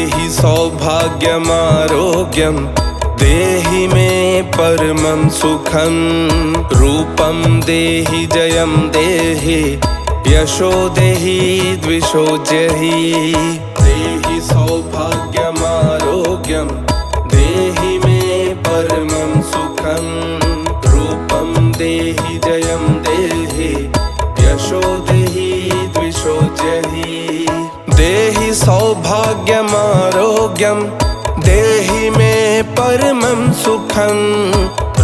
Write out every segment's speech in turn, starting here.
देहि सौभाग्यमारोग्यं देहि मे परमं सुखं रूपं देहि जयं देहि यशो देहि द्विषो जहि देहि सौभाग्यमारोग्यं देहि मे परमं सुखं रूपं देहि जयं देहि यशो देहि द्विषो जहि देहि सौभाग्यमारोग्यं देहि मे परमं सुखं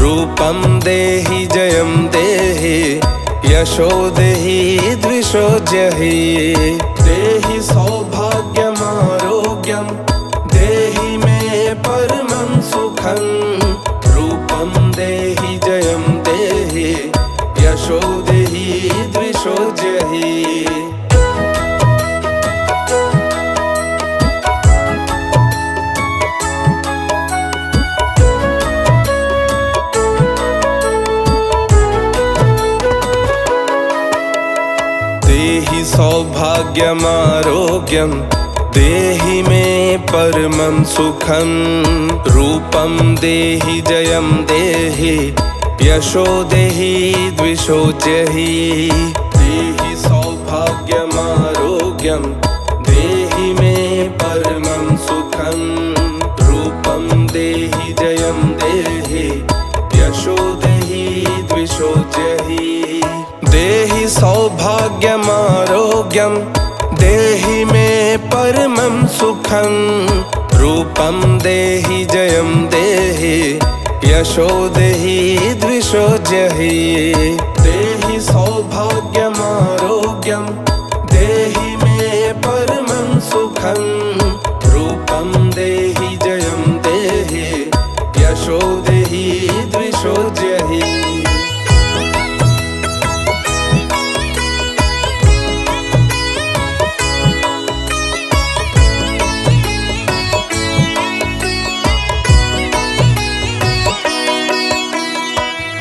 रूपं देहि जयं देहि यशो देहि द्विषो जहि देहि सौभाग्यमारोग्यं देहि मे परमं सुखं रूपं देहि जयं देहि यशो देहि द्विषो जहि देहि सौभाग्यमारोग्यं देहि मे परमं सुखं रूपं देहि जयं देहि यशो देहि द्विषो जहि देहि सौभाग्यमारोग्यं देहि मे परमं सुखं रूपं देहि जयं देहि यशो देहि द्विषो जहि देहि सौभाग्यमारोग्यं देहि मे परमं सुखं रूपं देहि जयं देहि यशो देहि द्विषो जहि देहि सौभाग्यमारोग्यं देहि मे परमं सुखं रूपं देहि जयं देहि यशो देहि द्विषो जहि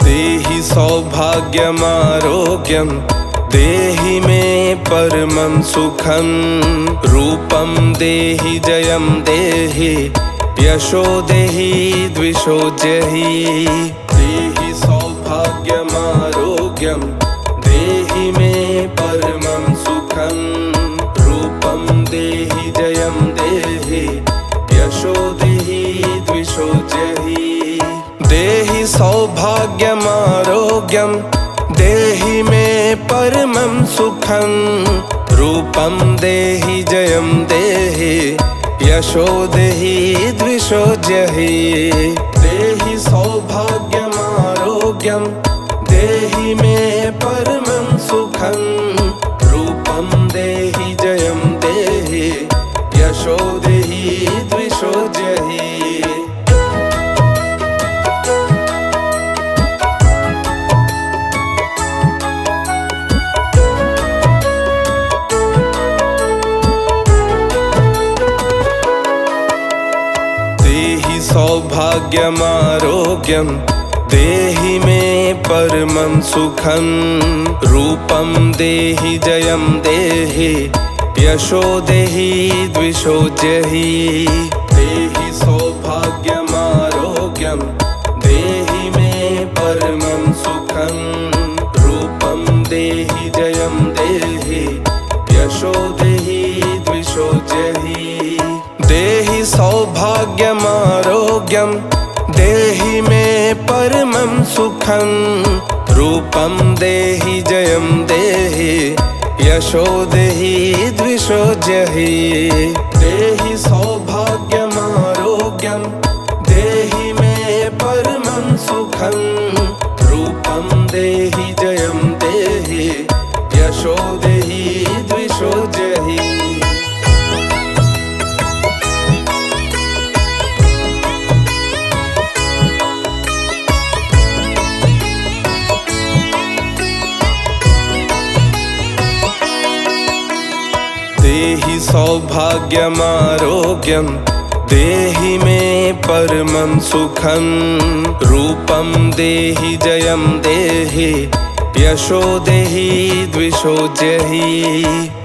देहि सौभाग्यमारोग्यं देहि मे परमं सुखं रूपं देहि जयं देहि यशो देहि द्विषो जहि देहि सौभाग्यमारोग्यं देहि मे परमं सुखं रूपं देहि जयं देहि यशो देहि द्विषो जहि देहि सौभाग्यमारोग्यं देहि मे परमं सुखं रूपं देहि जयं देहि यशो देहि द्विषो जहि देहि सौभाग्यमारोग्यं देहि मे परमं सुखं रूपं देहि जयं देहि यशो देहि द्विषो जहि देहि सौभाग्यमारोग्यं देहि मे परमं सुखं रूपं देहि जयं देहि यशो देहि द्विषो जहि देहि सौभाग्यमारोग्यं देहि मे परमं सुखं रूपं देहि जयं देहि यशो देहि द्विषो जहि देहि सौभाग्यमारोग्यं देहि मे परमं सुखं रूपं देहि जयं देहि यशो देहि द्विषो जहि देहि सौभाग्यमारोग्यं देहि मे परमं सुखं रूपं देहि जयं देहि यशो देहि द्विषो जहि देहि सौभाग्यमारोग्यं देहि मे परमं सुखं रूपं देहि जयं देहि यशो देहि द्विषो जहि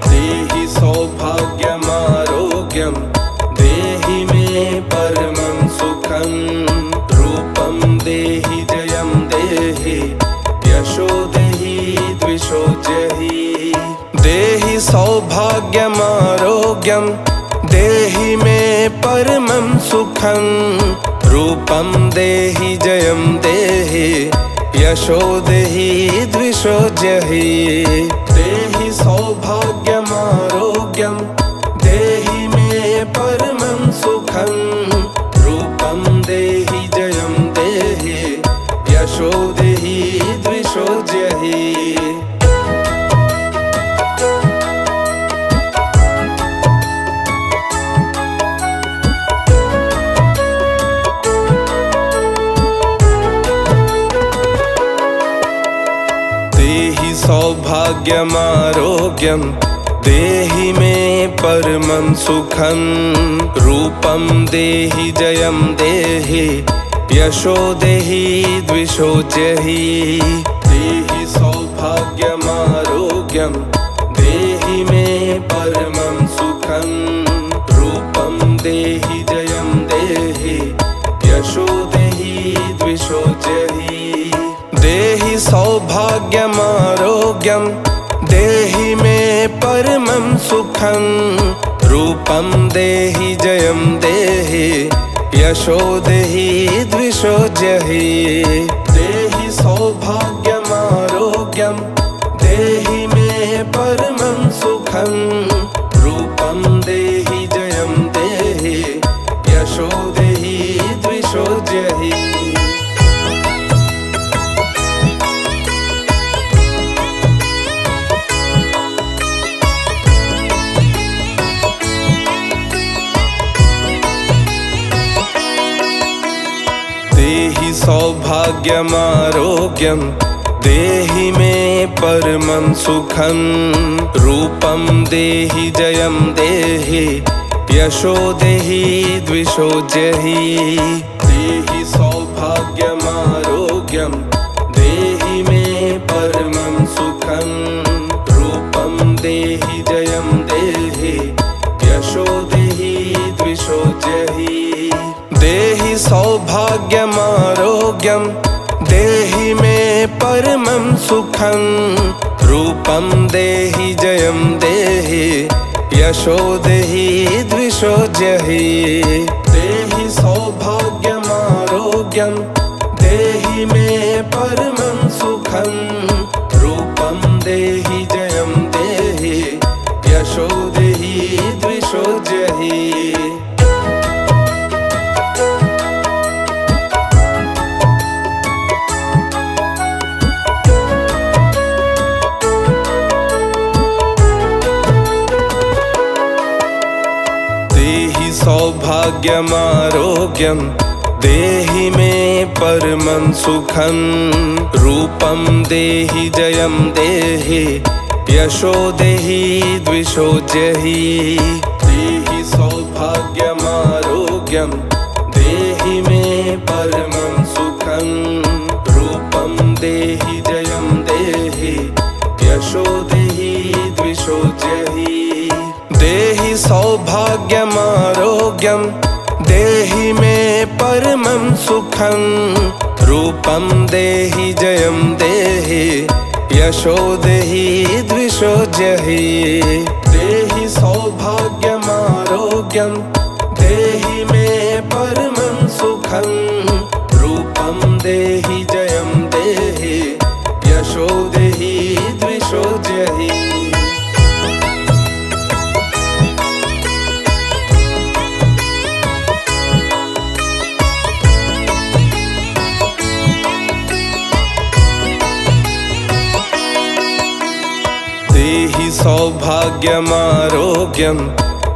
देहि सौभाग्यमारोग्यं देहि आरोग्यम देहि मे परमं सुखं रूपं देहि जयं देहि यशो देहि द्विषो जहि देहि सौभाग्यम आरोग्यम देहि मे परमं सुखं रूपं देहि जयं देहि यशो देहि द्विषो जहि। देहि सौभाग्यम आरोग्यम देहि मे परमं सुखं रूपं देहि जयं देहि यशो देहि द्विषो जहि देहि सौभाग्यम आरोग्यम देहि मे परमं सुखं रूपं देहि जयं देहि यशो देहि द्विषो जहि देहि सौभाग्यम आरोग्यम देहि मे परमं सुखं रूपं देहि जयं देहि यशो देहि द्विषो जहि देहि सौभाग्यम आरोग्यम देहि मे परमं सुखं रूपं देहि जयं देहि यशो देहि द्विषो जहि। देहि सौभाग्यम आरोग्यम देहि मे परमं सुखं रूपं देहि जयं देहि यशो देहि द्विषो जहि देहि सौभाग्यम आरोग्यम देहि मे परमं सुखं रूपं देहि जयं देहि यशो देहि द्विषो जहि देहि सौभाग्यम आरोग्यम देहि मे परमं सुखं रूपं देहि जयं देहि यशो देहि द्विषो जहि देहि सौभाग्यम आरोग्यम देहि मे परमं सुखं रूपं देहि जयं देहि यशो देहि द्विषो जहि। देहि सौभाग्यम आरोग्यम देहि मे परमं सुखं रूपं देहि जयं देहि यशो देहि द्विषो जहि देहि सौभाग्यम आरोग्यम देहि मे परमं सुखं रूपं देहि जयं देहि यशो देहि द्विषो जहि देहि सौभाग्यम आरोग्यम देहि मे परमं सुखं रूपं देहि जयं देहि यशो देहि द्विषो जहि देहि सौभाग्यम आरोग्यम देहि मे परमं सुखं रूपं देहि जयं देहि यशो देहि द्विषो जहि। देहि सौभाग्यम आरोग्यम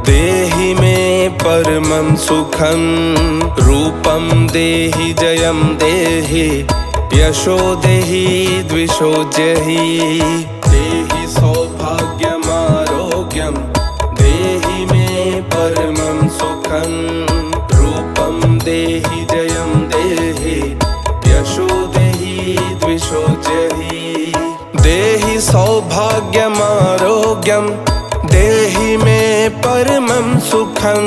देहि मे परमं सुखं रूपं देहि जयं देहि यशो देहि द्विषो जहि देहि सौभाग्यम आरोग्यम देहि मे परमं सुखं रूपं देहि जयं देहि यशो देहि द्विषो जहि देहि सौभाग्यम आरोग्यम देहि मे परमं सुखं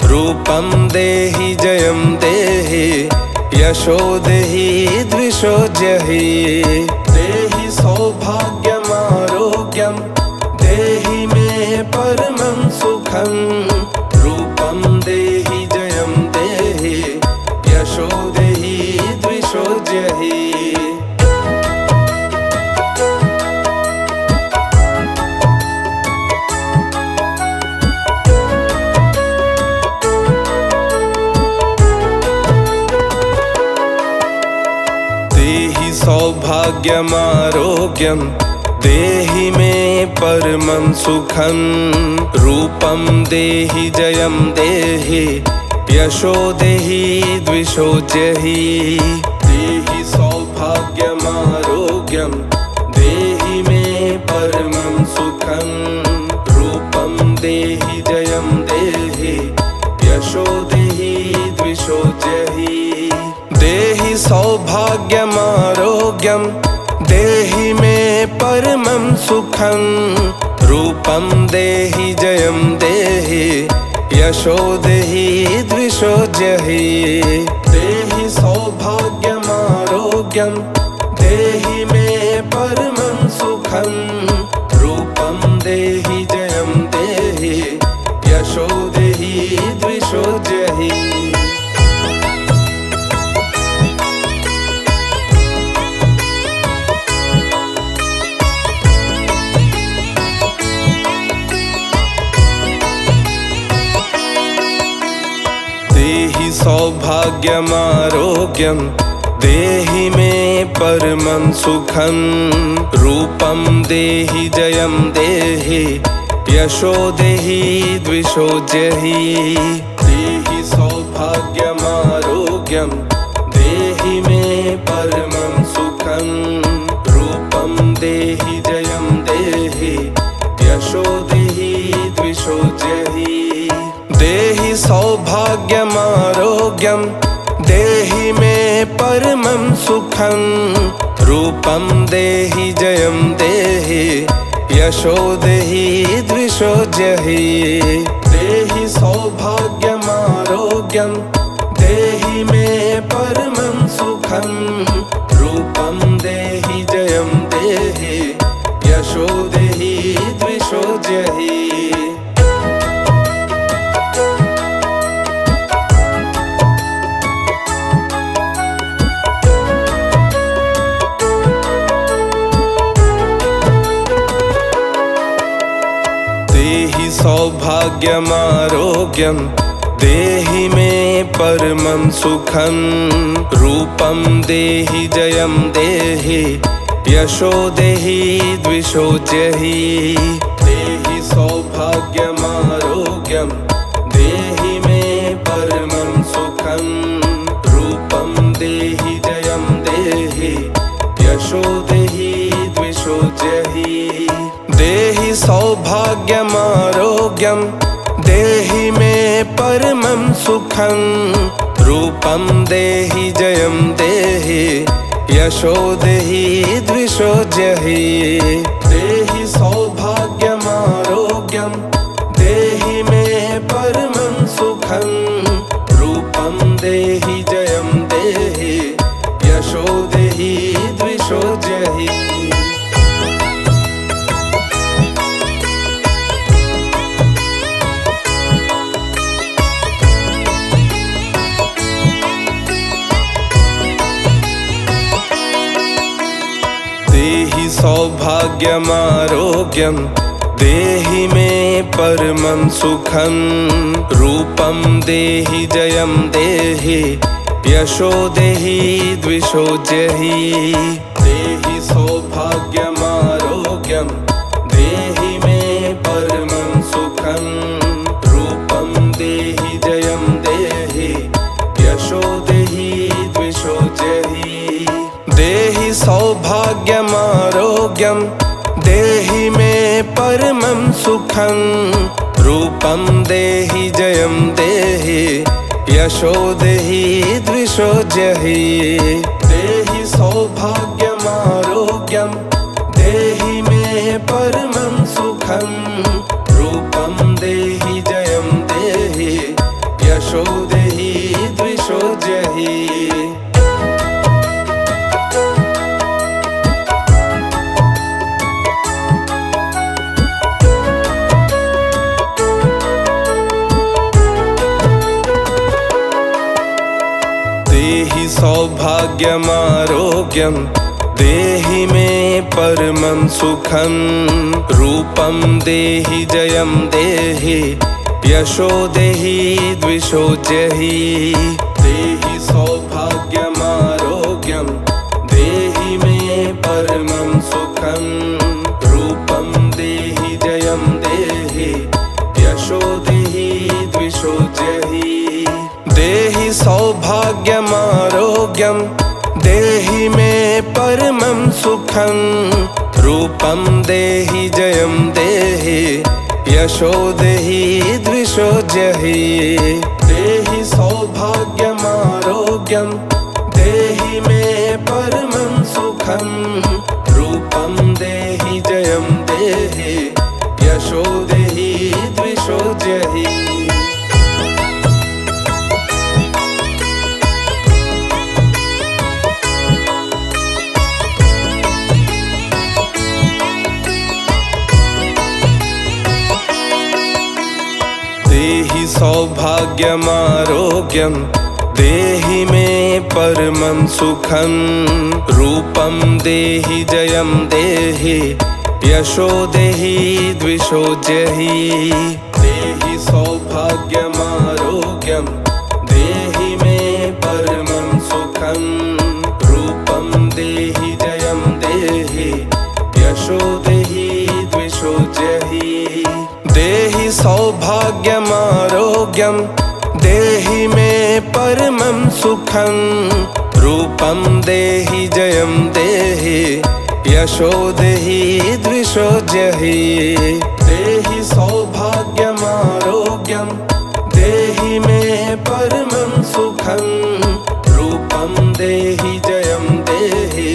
रूपं देहि जयं देहि यशो देहि द्विषो जहि देहि सौभाग्यम आरोग्यम देहि मे परमं सुखं सुखं रूपं देहि जयं देहि यशो देहि द्विषो जहि। देहि सौभाग्यमारोग्यं देहि मे परमं सुखं रूपं देहि जयं देहि यशो देहि द्विषो जहि। देहि सौभाग्यमारोग्यं देहि मे परमं सुखं रूपं देहि जयं देहि यशो देहि द्विषो जहि। देहि सौभाग्यमारोग्यं देहि मे परमं सुखं रूपं देहि जयं देहि यशो देहि द्विषो जहि। देहि सौभाग्यमारोग्यं देहि मे परमं सुखं रूपं देहि जयं देहि यशो देहि द्विषो जहि। देहि सौभाग्यमारोग्यं देहि मे परमं सुखं रूपं देहि जयं देहि यशो देहि द्विषो जहि। देहि सौभाग्यमारोग्यं देहि मे परमं सुखं रूपं देहि जयं देहि यशो देहि द्विषो जहि। देहि सौभाग्यमारोग्यं देहि मे परमं सुखं रूपं देहि जयं देहि यशो देहि द्विषो जहि। देहि सौभाग्यमारोग्यं देहि मे परमं सुखं रूपं देहि जयं देहि यशो देहि द्विषो जहि। देहि सौभाग्यमारोग्यं देहि मे परमं सुखं रूपं देहि जयं देहि यशो देहि द्विषो जहि। देहि सौभाग्यमारोग्यं देहि मे परमं सुखं रूपं देहि जयं देहि यशो देहि द्विषो जहि। देहि सौभाग्यमारोग्यं देहि मे परमं सुखं रूपं देहि जयं देहि यशो देहि द्विषो जहि। देहि सौभाग्यमारोग्यं देहि मे परमं सुखं रूपं देहि जयं देहि यशो देहि द्विषो जहि। देहि सौभाग्यमारोग्यं देहि मे परमं सुखं रूपं देहि जयं देहि यशो देहि द्विषो जहि। देहि सौभाग्यमारोग्यं देहि मे परमं सुखं रूपं देहि जयं देहि यशो देहि द्विषो जहि। देहि सौभाग्यमारोग्यं देहि मे परमं सुखं रूपं देहि जयं देहि यशो देहि द्विषो जहि। देहि सौभाग्यमारोग्यं देहि मे परमं सुखं रूपं देहि जयं देहि यशो देहि द्विषो जहि। सौभाग्यमारोग्यं देहि मे परमं सुखं रूपं देहि जयं देहि यशो देहि द्विषो जहि देहि सौभाग्यमारोग्यं देहि मे परमं सुखं रूपं देहि जयं देहि यशो देहि द्विषो जहि देहि सौभाग्यमारोग्यं देहि मे परमं सुखं रूपं देहि जयं देहि यशो देहि द्विषो जहि देहि सौभाग्यमारोग्यं देहि मे परमं सुखं रूपं देहि जयं देहि यशो देहि द्विषो जहि देहि सौभाग्यमारोग्यं देहि मे परमं सुखं रूपं देहि जयं देहि यशो देहि द्विषो जहि देहि सौभाग्यमारोग्यं देहि मे परमं सुखं रूपं देहि जयं देहि यशो देहि द्विषो जहि देहि सौभाग्यमारोग्यं देहि मे परमं सुखं रूपं देहि जयं देहि यशो देहि द्विषो जहि देहि सौभाग्यमारोग्यं देहि मे परमं सुखं रूपं देहि जयं देहि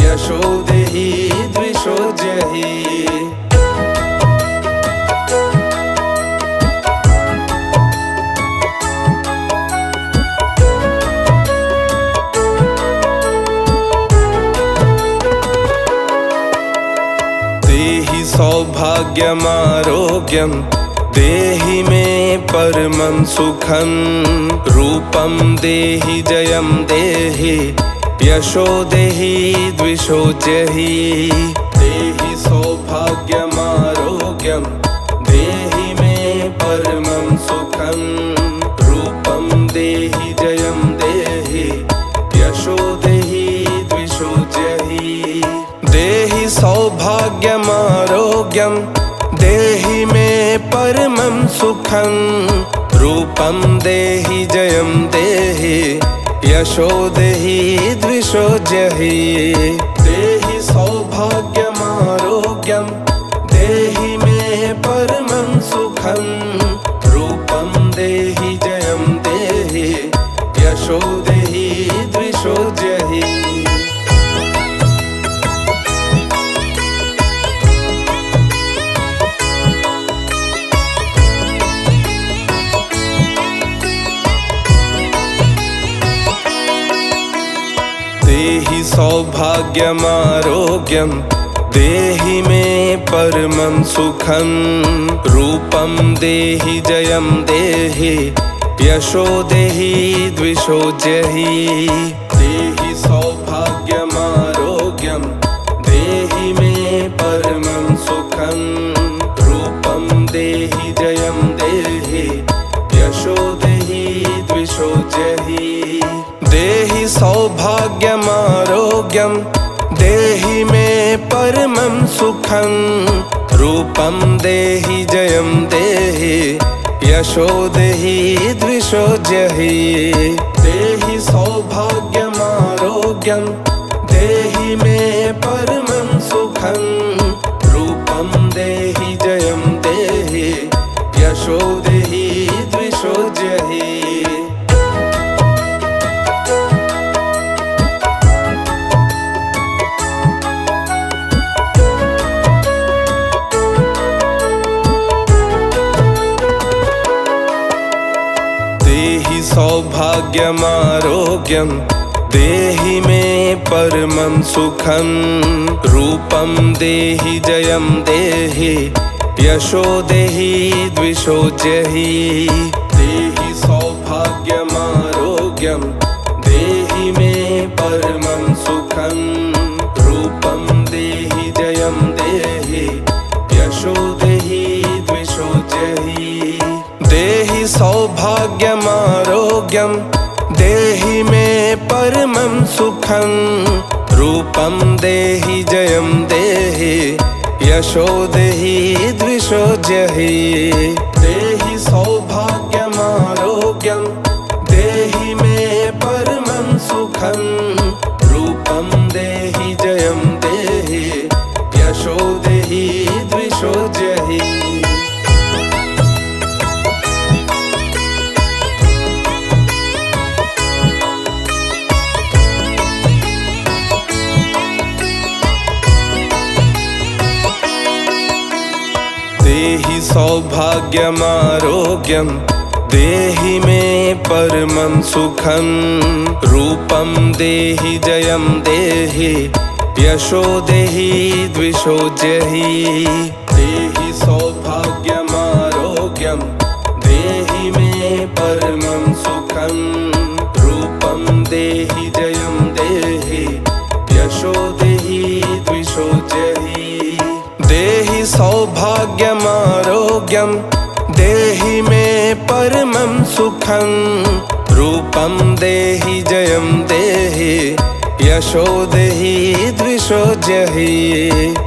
यशो देहि द्विषो जहि देहि सौभाग्यमारोग्यं देहि मे परमं सुखं रूपं देहि जयं देहि यशो देहि द्विषो जहि देहि सौभाग्यमारोग्यं देहि मे परमं सुखं रूपं देहि जयं देहि यशो देहि द्विषो जहि देहि सौभाग्यमारोग्यं देहि मे परमं सुखं रूपं देहि जयं देहि यशो देहि द्विषो जहि देहि सौभाग्यमारोग्यं देहि मे परमं सुखं रूपं देहि जयं देहि यशो देहि द्विषो जहि देहि सौभाग्यमारोग्यं देहि मे परमं सुखं रूपं देहि जयं देहि यशो देहि द्विषो जहि देहि सौभाग्यमारोग्यं देहि मे परमं सुखं रूपं देहि जयं देहि यशो देहि द्विषो जहि देहि सौभाग्यमारोग्यं देहि मे परमं सुखं रूपं देहि जयं देहि यशो देहि द्विषो जहि देहि सौभाग्यमारोग्यं देहि मे परमं सुखं रूपं देहि जयं देहि यशो देहि द्विषो जहि देहि सौभाग्यमारोग्यं देहि मे परमं सुखं रूपं देहि जयं देहि यशो देहि द्विषो जहि देहि सौभाग्यमारोग्यं देहि सुखं रूपं देहि जयं देहि यशो देहि द्विषो जहि देहि सौभाग्यमारोग्यं देहि मे परमं सुखं रूपं देहि जयं देहि यशो देहि द्विषो जहि देहि सौभाग्यमारोग्यं देहि मे परमं सुखं रूपं देहि जयं देहि यशो देहि द्विषो जहि देहि सौभाग्यमारोग्यं देहि मे परमं सुखं रूपं देहि जयं देहि यशो देहि द्विषो जहि देहि सौभाग्यमारोग्यं देहि मे परमं सुखं रूपं देहि जयं देहि यशो देहि द्विषो जहि देहि सौभाग्यमारोग्यं देहि मे परमं सुखं रूपं देहि जयं देहि यशो देहि द्विषो जहि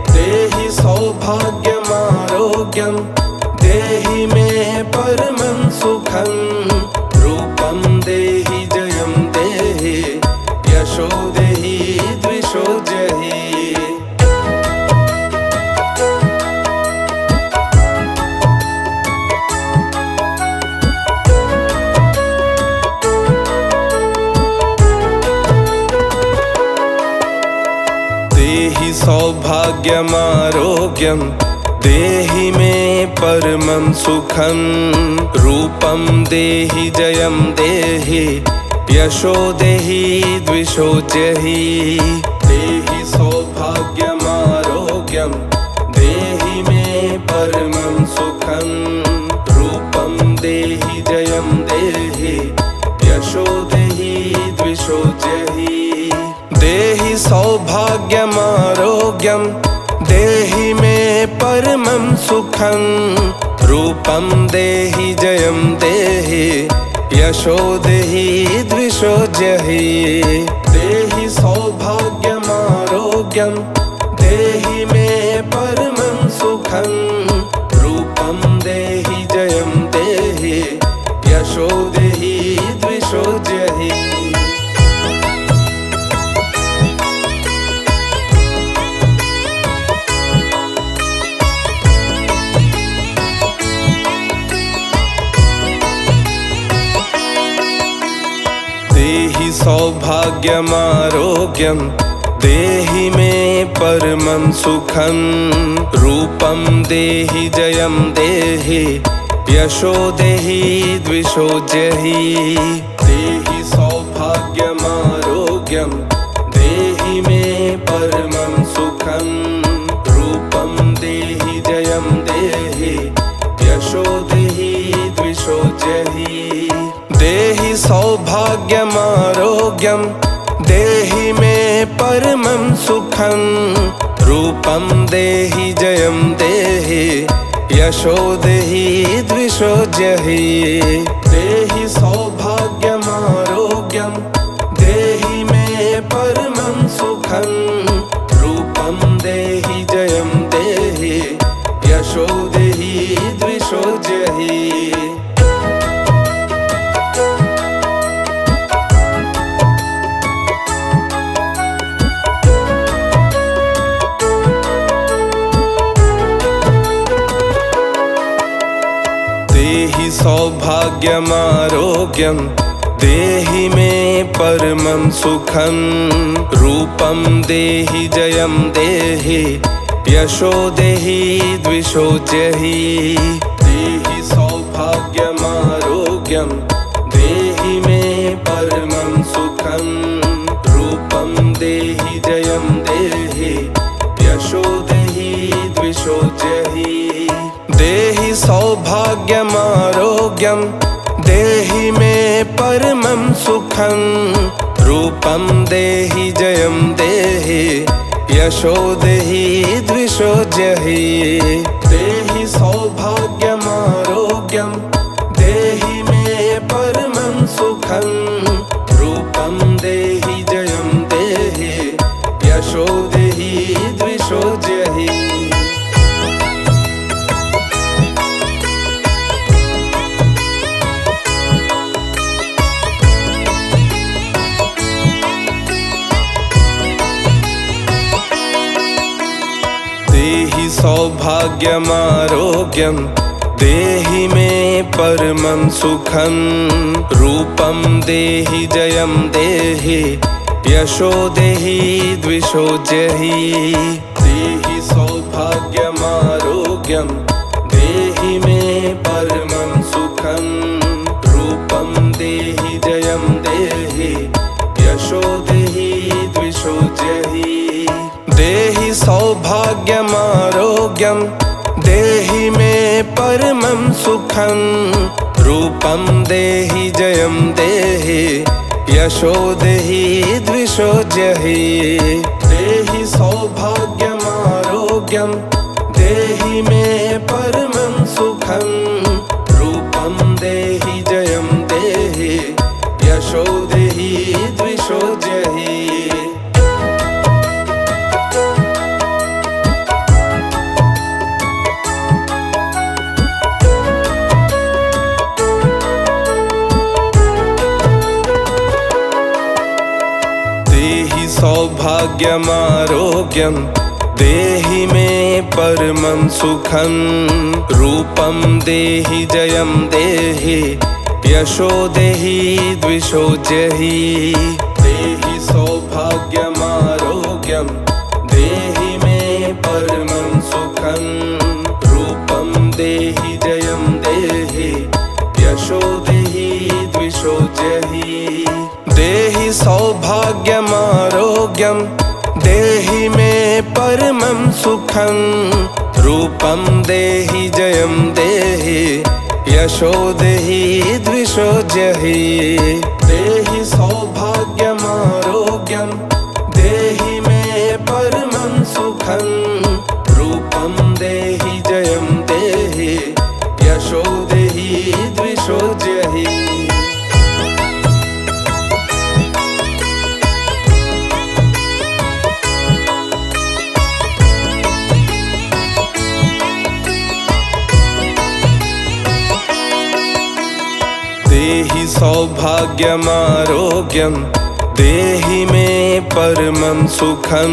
देहि सौभाग्यमारोग्यं देहि मे परमं सुखं रूपं देहि जयं देहि यशो देहि द्विषो जहि देहि सौभाग्यमारोग्यं देहि मे परमं सुखं रूपं देहि जयं देहि यशो देहि द्विषो जहि देहि सौभाग्यमारोग्यं देहि मे परमं सुखं रूपं देहि जयं देहि यशो देहि द्विषो जहि देहि सौभाग्यमारोग्यं देहि मे परमं सुखं रूपं देहि जयं देहि यशो देहि द्विषो जहि देहि सौभाग्यमारोग्यं देहि मे परमं सुखं रूपं देहि जयं देहि यशो देहि द्विषो जहि देहि सौभाग्यमारोग्यं देहि मे परमं सुखं रूपं देहि जयं देहि यशो देहि द्विषो जहि देहि सौभाग्यमारोग्यं देहि मे परमं सुखं रूपं देहि जयं देहि यशो देहि द्विषो जहि देहि सौभाग्यमारोग्यं देहि मे परमं सुखं रूपं देहि जयं देहि यशो देहि द्विषो जहि देहि सौभाग्यमारोग्यं देहि मे परमं सुखं रूपं देहि जयं देहि यशो देहि द्विषो जहि देहि सौभाग्यमारोग्यं देहि मे परमं सुखं रूपं देहि जयं देहि यशो देहि द्विषो जहि देहि सौभाग्यमारोग्यं देहि मे परमं सुखं रूपं देहि जयं देहि यशो देहि द्विषो जहि देहि सौभाग्यमारोग्यं देहि मे परमं सुखं रूपं देहि जयं देहि यशो देहि द्विषो जहि देहि सौभाग्यमारोग्यं देहि मे परमं सुखं रूपं देहि जयं देहि यशो देहि द्विषो जहि देहि सौभाग्यमारोग्यं देहि मे परमं सुखं रूपं देहि जयं देहि यशो देहि द्विषो जहि देहि सौभाग्यमारोग्यं देहि मे परमं सुखं रूपं देहि जयं देहि यशो देहि द्विषो जहि देहि सौभाग्यमारोग्यं देहि मे परमं सुखं रूपं देहि जयं देहि यशो देहि द्विषो जहि देहि सौभाग्यमारोग्यं देहि मे परमं सुखं रूपं देहि जयं देहि यशो देहि द्विषो जहि देहि सौभाग्यमारोग्यं देहि मे परमं सुखं रूपं देहि जयं देहि यशो देहि द्विषो जहि देहि सौभाग्यमारोग्यं देहि मे परमं सुखं रूपं देहि जयं देहि यशो देहि द्विषो जहि देहि सौभाग्यमारोग्यं देहि मे परमं सुखं रूपं देहि जयं देहि यशो देहि द्विषो जहि देहि सौभाग्यमारोग्यं देहि मे परमं सुखं रूपं देहि जयं देहि यशो देहि द्विषो जहि देहि सौभाग्यमारोग्यं देहि मे परमं सुखं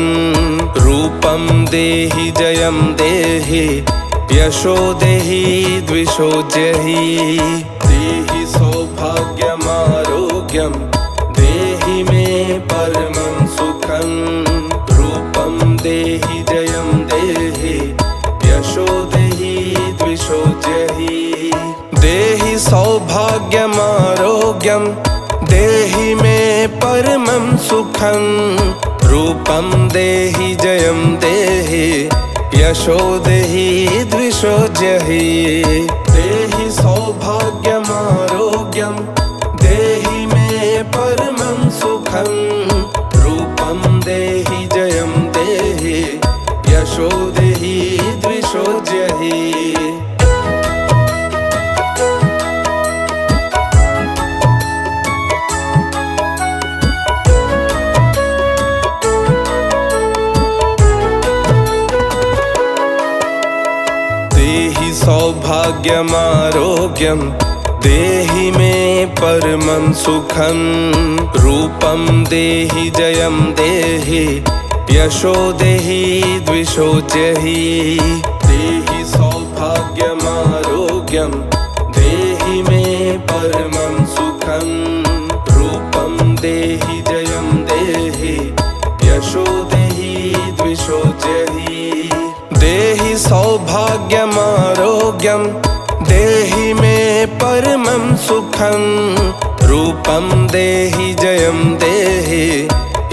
रूपं देहि जयं देहि यशो देहि द्विषो जहि देहि सौभाग्यमारोग्यं देहि मे परमं सुखं रूपं देहि जयं देहि यशो देहि द्विषो जहि देहि सौभाग्यमारोग्यं देहि मे परमं सुखं रूपं देहि जयं देहि यशो देहि द्विषो जहि देहि सौभाग्यमारोग्यं देहि मे परमं सुखं रूपं देहि जयं देहि यशो देहि द्विषो जहि देहि सौभाग्यमारोग्यं देहि मे परमं सुखं रूपं देहि जयं देहि यशो देहि द्विषो जहि देहि सौभाग्यमारोग्यं देहि मे परमं सुखं रूपं देहि जयं देहि यशो देहि द्विषो जहि देहि सौभाग्यमारोग्यं देहि मे परमं सुखं रूपं देहि जयं देहि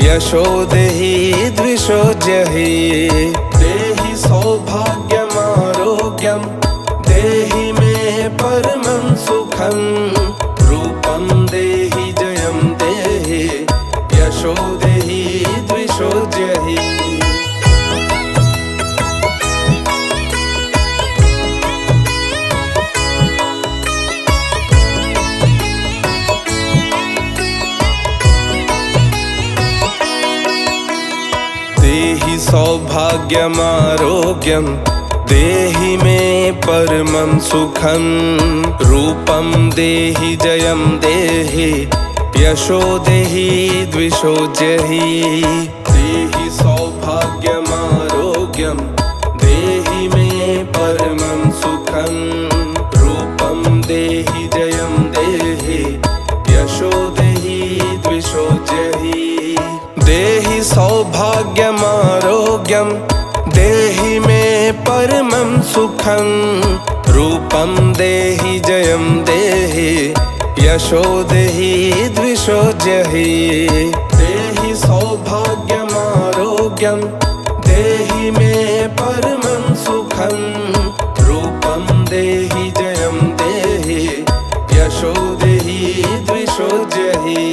यशो देहि द्विषो जहि देहि सौभाग्यमारोग्यं देहि मे परमं सुखं रूपं देहि जयं देहि सौभाग्यमारोग्यं देहि मे परमं सुखं रूपं देहि जयं देहि यशो देहि द्विषो जहि देहि सौभाग्यमारोग्यं देहि मे परमं सुखं रूपं देहि जयं देहि यशो देहि द्विषो जहि देहि सौभाग्यमारोग्यं देहि मे परमं सुखं रूपं देहि जयं देहि यशो देहि द्विषो जहि देहि सौभाग्यमारोग्यं देहि मे परमं सुखं रूपं देहि जयं देहि यशो देहि द्विषो जहि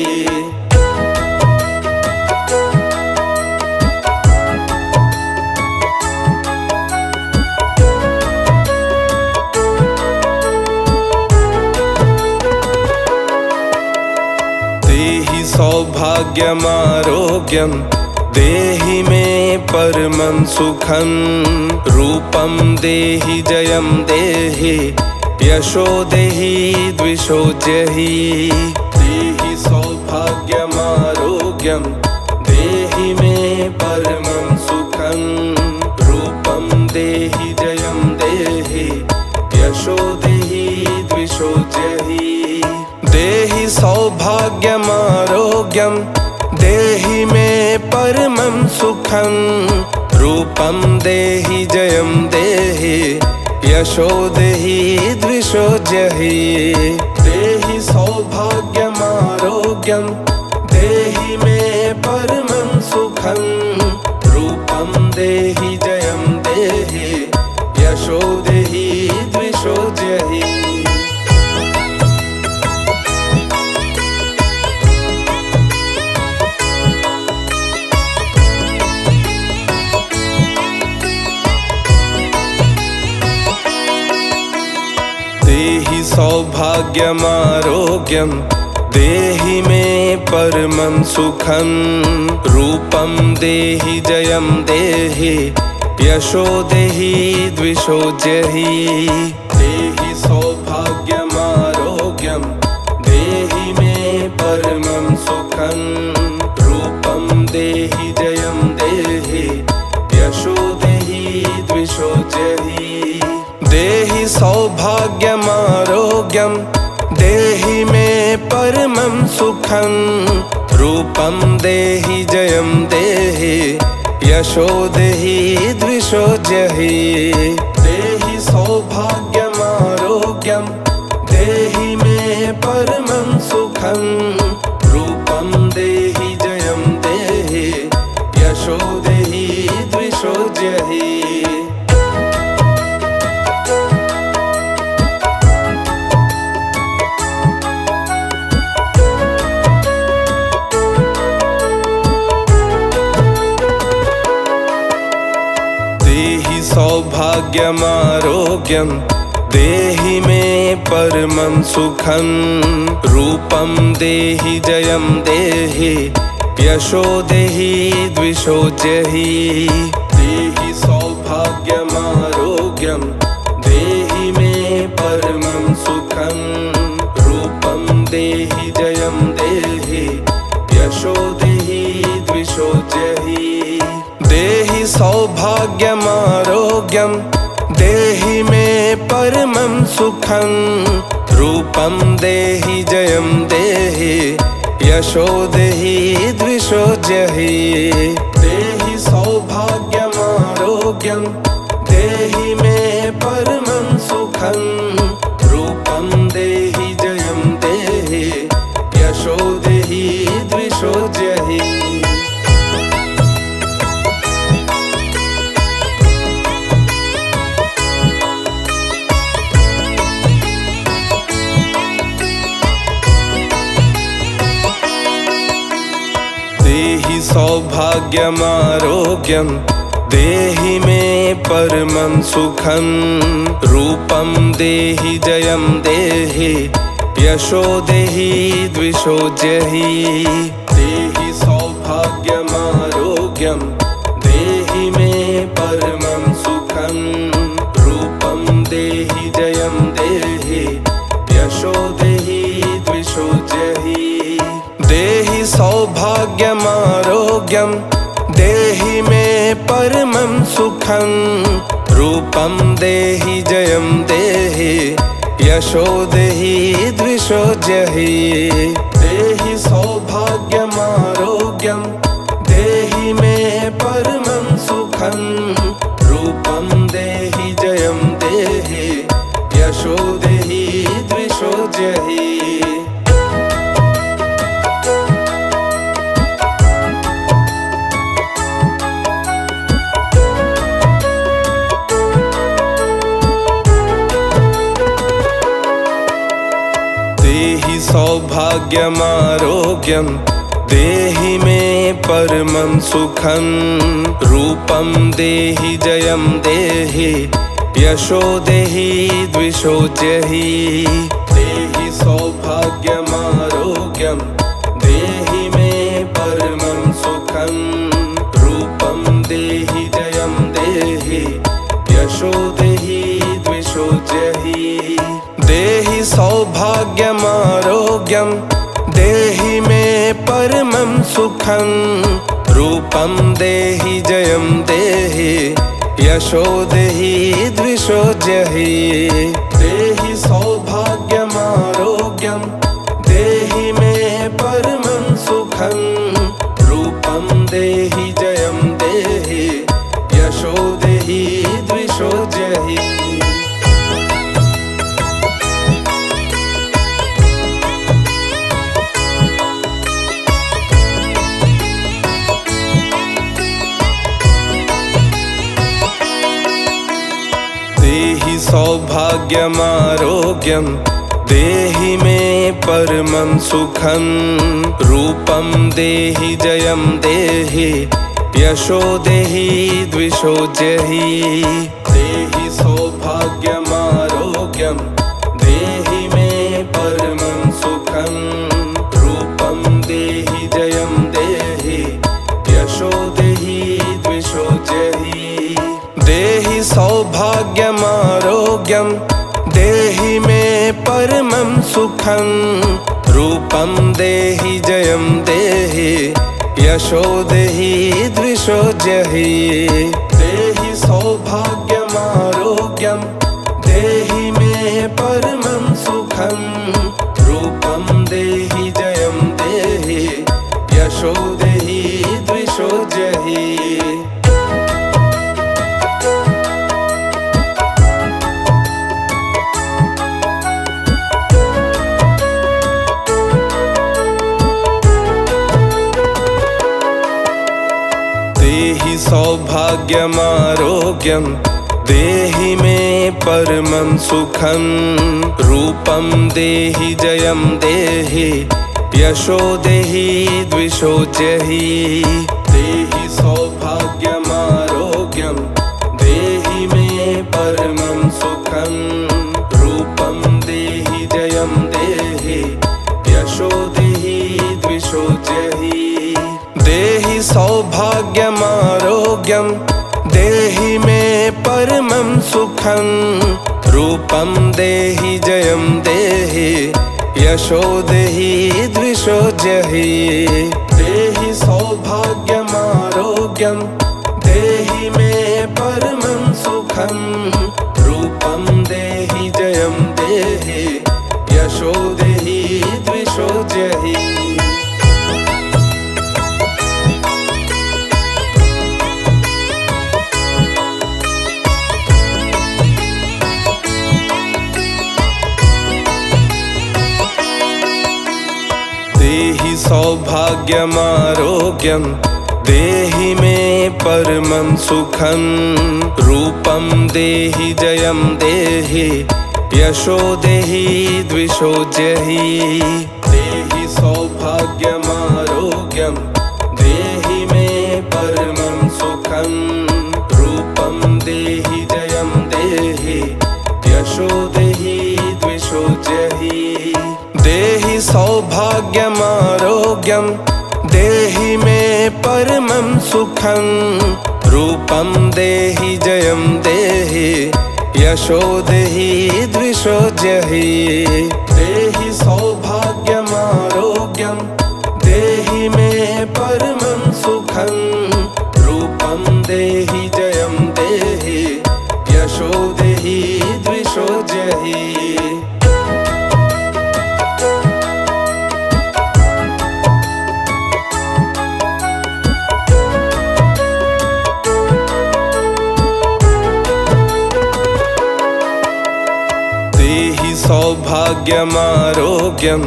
सौभाग्यमारोग्यं देहि मे परमं सुखं रूपं देहि जयं देहि यशो देहि द्विषो जहि देहि सौभाग्यमारोग्यं देहि मे परमं सुखं रूपं देहि जयं देहि यशो देहि द्विषो जहि देहि सौभाग्यमारोग्यं देहि मे परमं सुखं रूपं देहि जयं देहि यशो देहि द्विषो जहि देहि सौभाग्यमारोग्यं देहि मे परमं सुखं रूपं देहि जयं देहि यशो देहि द्विषो जहि देहि सौभाग्यमारोग्यं देहि मे परमं सुखं रूपं देहि जयं देहि यशो देहि द्विषो जहि देहि सौभाग्यमारोग्यं देहि मे परमं सुखं रूपं देहि जयं देहि यशो देहि द्विषो जहि देहि सौभाग्यमारोग्यं देहि मे परमं सुखं रूपं देहि जयं देहि यशो देहि द्विषो जहि देहि सौभाग्यमारोग्यं देहि मे परमं सुखं रूपं देहि जयं देहि यशो देहि द्विषो जहि सौभाग्यमारोग्यं देहि मे परमं सुखं रूपं देहि जयं देहि यशो देहि द्विषो जहि देहि सौभाग्यमारोग्यं देहि मे परमं सुखं रूपं देहि जयं देहि यशो देहि द्विषो जहि देहि सौभाग्यमारोग्यं देहि मे परमं सुखं रूपं देहि जयं देहि यशो देहि द्विषो जहि देहि सौभाग्यमारोग्यं देहि मे परमं सुखं रूपं देहि जयं देहि यशो देहि द्विषो जहि देहि सौभाग्यमारोग्यं देहि मे परमं सुखं रूपं देहि जयं देहि यशो देहि द्विषो जहि देहि सौभाग्यमारोग्यं देहि मे सौभाग्यमारोग्यं देहि मे परमं सुखं रूपं देहि जयं देहि यशो देहि द्विषो जहि देहि सौभाग्यमारोग्यं देहि मे परमं सुखं रूपं देहि जयं देहि यशो देहि द्विषो जहि। देहि सौभाग्यमारोग्यं देहि मे परमं सुखं रूपं देहि जयं देहि यशो देहि द्विषो जहि देहि सौभाग्यमारोग्यं देहि मे परमं सुखं रूपं देहि जयं देहि यशो देहि द्विषो जहि देहि सौभाग्यमारोग्यं देहि मे परमं सुखं रूपं देहि जयं देहि यशो देहि द्विषो जहि देहि सौभाग्यमारोग्यं देहि मे परमं सुखं रूपं देहि जयं देहि यशो देहि द्विषो जहि। देहि सौभाग्यमारोग्यं देहि मे परमं सुखं रूपं देहि जयं देहि यशो देहि द्विषो जहि देहि सौभाग्यमारोग्यं देहि मे परमं सुखं रूपं देहि जयं देहि यशो देहि द्विषो जहि देहि सौभाग्यमारोग्यं देहि मे परमं सुखं रूपं देहि जयं देहि यशो देहि द्विषो जहि देहि सौभाग्यमारोग्यं देहि मे परमं सुखं रूपं देहि जयं देहि यशो देहि द्विषो जहि। देहि सौभाग्यमारोग्यं देहि मे परमं सुखं रूपं देहि जयं देहि यशो देहि द्विषो जहि देहि सौभाग्यमारोग्यं देहि मे परमं सुखं रूपं देहि जयं देहि यशो देहि द्विषो जहि देहि सौभाग्यमारोग्यं देहि मे परमं सुखं रूपं देहि जयं देहि यशो देहि द्विषो जहि देहि सौभाग्यमारोग्यं देहि मे परमं सुखं रूपं देहि जयं देहि यशो देहि द्विषो जहि। देहि सौभाग्यमारोग्यं देहि मे परमं सुखं रूपं देहि जयं देहि यशो देहि द्विषो जहि देहि सौभाग्यमारोग्यं देहि मे परमं सुखं रूपं देहि जयं देहि यशो देहि द्विषो जहि देहि सौभाग्यमारोग्यं देहि मे परमं सुखं रूपं देहि जयं देहि यशो देहि द्विषो जहि देहि सौभाग्यमारोग्यं देहि मे सौभाग्यमारोग्यं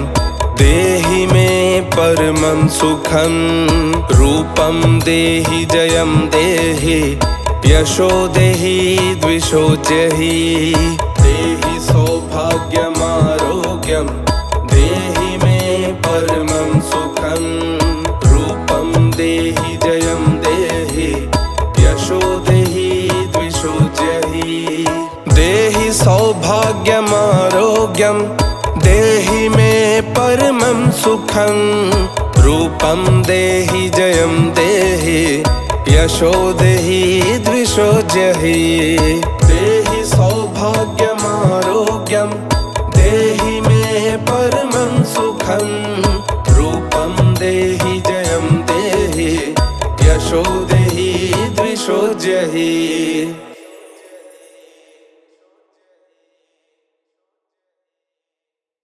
देहि मे परमं सुखं रूपं देहि जयं देहि यशो देहि द्विषो जहि देहि सौभाग्यमारोग्यं देहि मे परमं सुखं रूपं देहि जयं देहि यशो देहि द्विषो जहि देहि सौभाग्यमारोग्यं देहि मे परमं सुखं रूपं देहि जयं देहि यशो देहि द्विषो जहि देहि सौभाग्यमारोग्यं देहि मे परमं सुखं रूपं देहि जयं देहि यशो देहि द्विषो जहि।